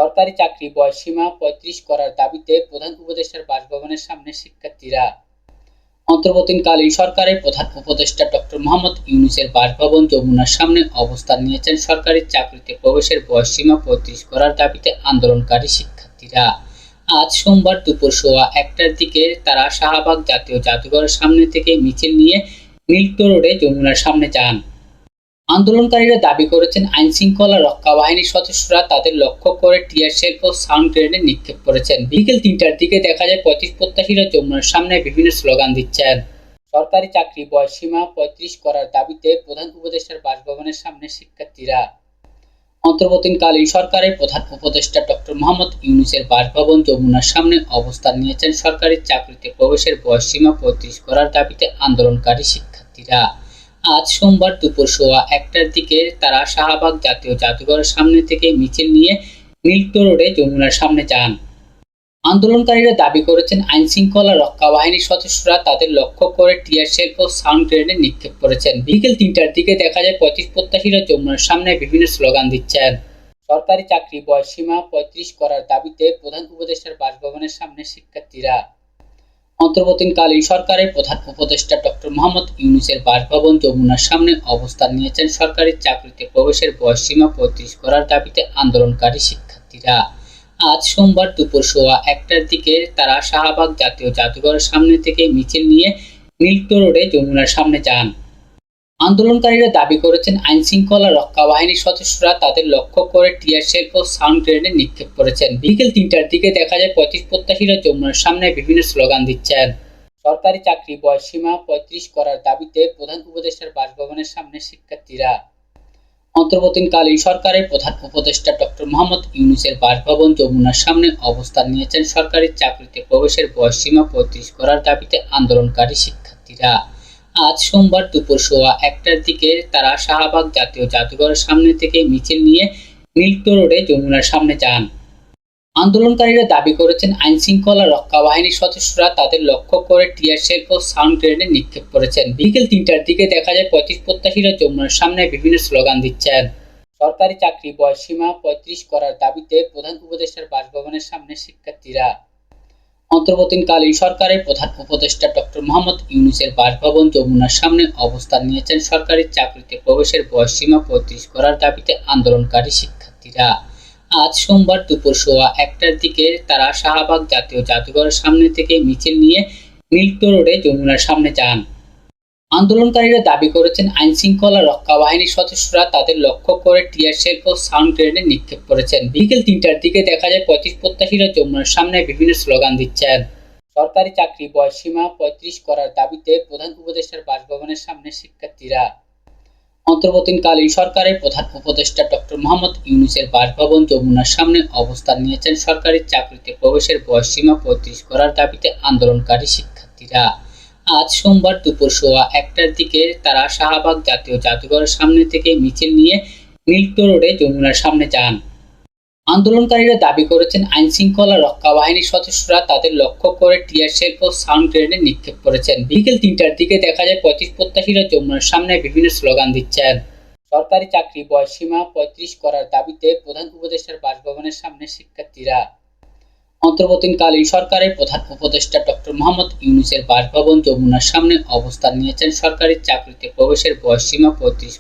সরকারি চাকরি বয়সসীমা ৩৫ করার দাবিতে প্রধান উপদেষ্টার বাসভবনের সামনে শিক্ষার্থীরা। অন্তর্বর্তীকালীন সরকারের প্রধান উপদেষ্টা ডক্টর মোহাম্মদ ইউনূসের বাসভবন যমুনার সামনে অবস্থান নিয়েছেন সরকারি চাকরিতে প্রবেশের বয়সসীমা ৩৫ করার দাবিতে আন্দোলনকারী শিক্ষার্থীরা। আজ সোমবার দুপুর সোয়া ১টার দিকে তারা শাহবাগ জাতীয় জাদুঘরের সামনে থেকে মিছিল নিয়ে মিল্টো রোডে যমুনার সামনে যান। আন্দোলনকারীরা দাবি করেছেন, আইনশৃঙ্খলা রক্ষা বাহিনীর সদস্যরা তাদের লক্ষ্য করে টিয়ার শেল ও সাউন্ড গ্রেনেড নিক্ষেপ করেছেন। বিকেল ৩টার দিকে দেখা যায় ৩৫ প্রত্যাশীরা যমুনার সামনে বিভিন্ন স্লোগান দিচ্ছেন। সরকারি চাকরি বয়সসীমা ৩৫ করার দাবিতে প্রধান উপদেষ্টার বাসভবনের সামনে শিক্ষার্থীরা। অন্তর্বর্তীকালীন সরকারের প্রধান উপদেষ্টা ডক্টর মোহাম্মদ ইউনূসের বাসভবন যমুনার সামনে অবস্থান নিয়েছেন সরকারি চাকরিতে প্রবেশের বয়সসীমা ৩৫ করার দাবিতে আন্দোলনকারী শিক্ষার্থীরা। আজ সোমবার দুপুর সোয়া ১টার দিকে তারা শাহবাগ জাতীয় জাদুঘরের সামনে থেকে মিছিল নিয়ে মিল্টো রোডে যমুনার সামনে যান। আন্দোলনকারীরা দাবি করেছেন, আইনশৃঙ্খলা রক্ষা বাহিনীর সদস্যরা তাদের লক্ষ্য করে টিয়ার শেল ও সাউন্ড গ্রেনেড নিক্ষেপ করেছেন। বিকেল ৩টার দিকে দেখা যায় ৩৫ প্রত্যাশীরা যমুনার সামনে বিভিন্ন স্লোগান দিচ্ছেন। সরকারি চাকরি বয়সসীমা ৩৫ করার দাবিতে প্রধান উপদেষ্টার বাসভবনের সামনে শিক্ষার্থীরা। অন্তর্বর্তীকালীন সরকারের প্রধান উপদেষ্টা ডক্টর মোহাম্মদ ইউনূসের বাসভবন যমুনার সামনে অবস্থান নিয়েছেন সরকারি চাকরিতে প্রবেশের বয়সসীমা ৩৫ করার দাবিতে আন্দোলনকারী শিক্ষার্থীরা। আজ সোমবার দুপুর সোয়া ১টার দিকে তারা শাহবাগ জাতীয় জাদুঘরের সামনে থেকে মিছিল নিয়ে মিল্টো রোডে যমুনার সামনে যান। আন্দোলনকারীরা দাবি করেছেন, আইনশৃঙ্খলা রক্ষা বাহিনীর সদস্যরা তাদের লক্ষ্য করে টিয়ার শেল ও সাউন্ড গ্রেনেড নিক্ষেপ করেছেন। বিকেল ৩টার দিকে দেখা যায় ৩৫ প্রত্যাশীরা যমুনার সামনে বিভিন্ন স্লোগান দিচ্ছেন। সরকারি চাকরি বয়সসীমা ৩৫ করার দাবিতে প্রধান উপদেষ্টার বাসভবনের সামনে শিক্ষার্থীরা। অন্তর্বর্তীকালীন সরকারের প্রধান উপদেষ্টা ডক্টর মোহাম্মদ ইউনূসের বাসভবন যমুনার সামনে অবস্থান নিয়েছেন সরকারি চাকরিতে প্রবেশের বয়সসীমা ৩৫ করার দাবিতে আন্দোলনকারী শিক্ষার্থীরা। আজ সোমবার দুপুর সোয়া ১টার দিকে তারা শাহবাগ জাতীয় জাদুঘরের সামনে থেকে মিছিল নিয়ে মিল্টো রোডে যমুনার সামনে যান। আন্দোলনকারীরা দাবি করেছেন, আইনশৃঙ্খলা রক্ষা বাহিনীর সদস্যরা তাদের লক্ষ্য করে টিয়ার শেল ও সাউন্ড গ্রেনেড নিক্ষেপ করেছেন। বিকেল ৩টার দিকে দেখা যায় ৩৫ প্রত্যাশীরা যমুনার সামনে বিভিন্ন স্লোগান দিচ্ছেন। সরকারি চাকরি বয়সসীমা ৩৫ করার দাবিতে প্রধান উপদেষ্টার বাসভবনের সামনে শিক্ষার্থীরা। অন্তর্বর্তীকালীন সরকারের প্রধান উপদেষ্টা ডক্টর মোহাম্মদ ইউনূসের বাসভবন যমুনার সামনে অবস্থান নিয়েছেন সরকারি চাকরিতে প্রবেশের বয়সসীমা ৩৫ করার দাবিতে আন্দোলনকারী শিক্ষার্থীরা। আজ সোমবার দুপুর সোয়া ১টার দিকে তারা শাহবাগ জাতীয় জাদুঘরের সামনে থেকে মিছিল নিয়ে মিল্টো রোডে যমুনার সামনে যান। আন্দোলনকারীরা দাবি করেছেন, আইনশৃঙ্খলা রক্ষা বাহিনীর সদস্যরা তাদের লক্ষ্য করে টিয়ার শেল ও সাউন্ড গ্রেনেড নিক্ষেপ করেছেন। বিকেল ৩টার দিকে দেখা যায় ৩৫ প্রত্যাশীরা যমুনার সামনে বিভিন্ন স্লোগান দিচ্ছেন। সরকারি চাকরি বয়সসীমা ৩৫ করার দাবিতে প্রধান উপদেষ্টার বাসভবনের সামনে শিক্ষার্থীরা। অন্তর্বর্তীকালীন সরকারের প্রধান উপদেষ্টা ডক্টর মোহাম্মদ ইউনূসের বাসভবন যমুনার সামনে অবস্থান নিয়েছেন সরকারি চাকরিতে প্রবেশের বয়সসীমা ৩৫ করার দাবিতে আন্দোলনকারী শিক্ষার্থীরা। আজ সোমবার দুপুর সোয়া ১টার দিকে তারা শাহবাগ জাতীয় জাদুঘরের সামনে থেকে মিছিল নিয়ে মিল্টো রোডে যমুনার সামনে যান। আন্দোলনকারীরা দাবি করেছেন, আইনশৃঙ্খলা রক্ষা বাহিনীর সদস্যরা তাদের লক্ষ্য করে টিয়ার শেল ও সাউন্ড গ্রেনেড নিক্ষেপ করেছেন। বিকেল ৩টার দিকে দেখা যায় ৩৫ প্রত্যাশীরা যমুনার সামনে বিভিন্ন স্লোগান দিচ্ছেন। সরকারি চাকরি বয়সসীমা ৩৫ করার দাবিতে প্রধান উপদেষ্টার বাসভবনের সামনে শিক্ষার্থীরা। অন্তর্বর্তীকালীন সরকারের প্রধান উপদেষ্টা ডক্টর মোহাম্মদ ইউনূসের বাসভবন যমুনার সামনে অবস্থান নিয়েছেন সরকারি চাকরিতে প্রবেশের বয়সসীমা ৩৫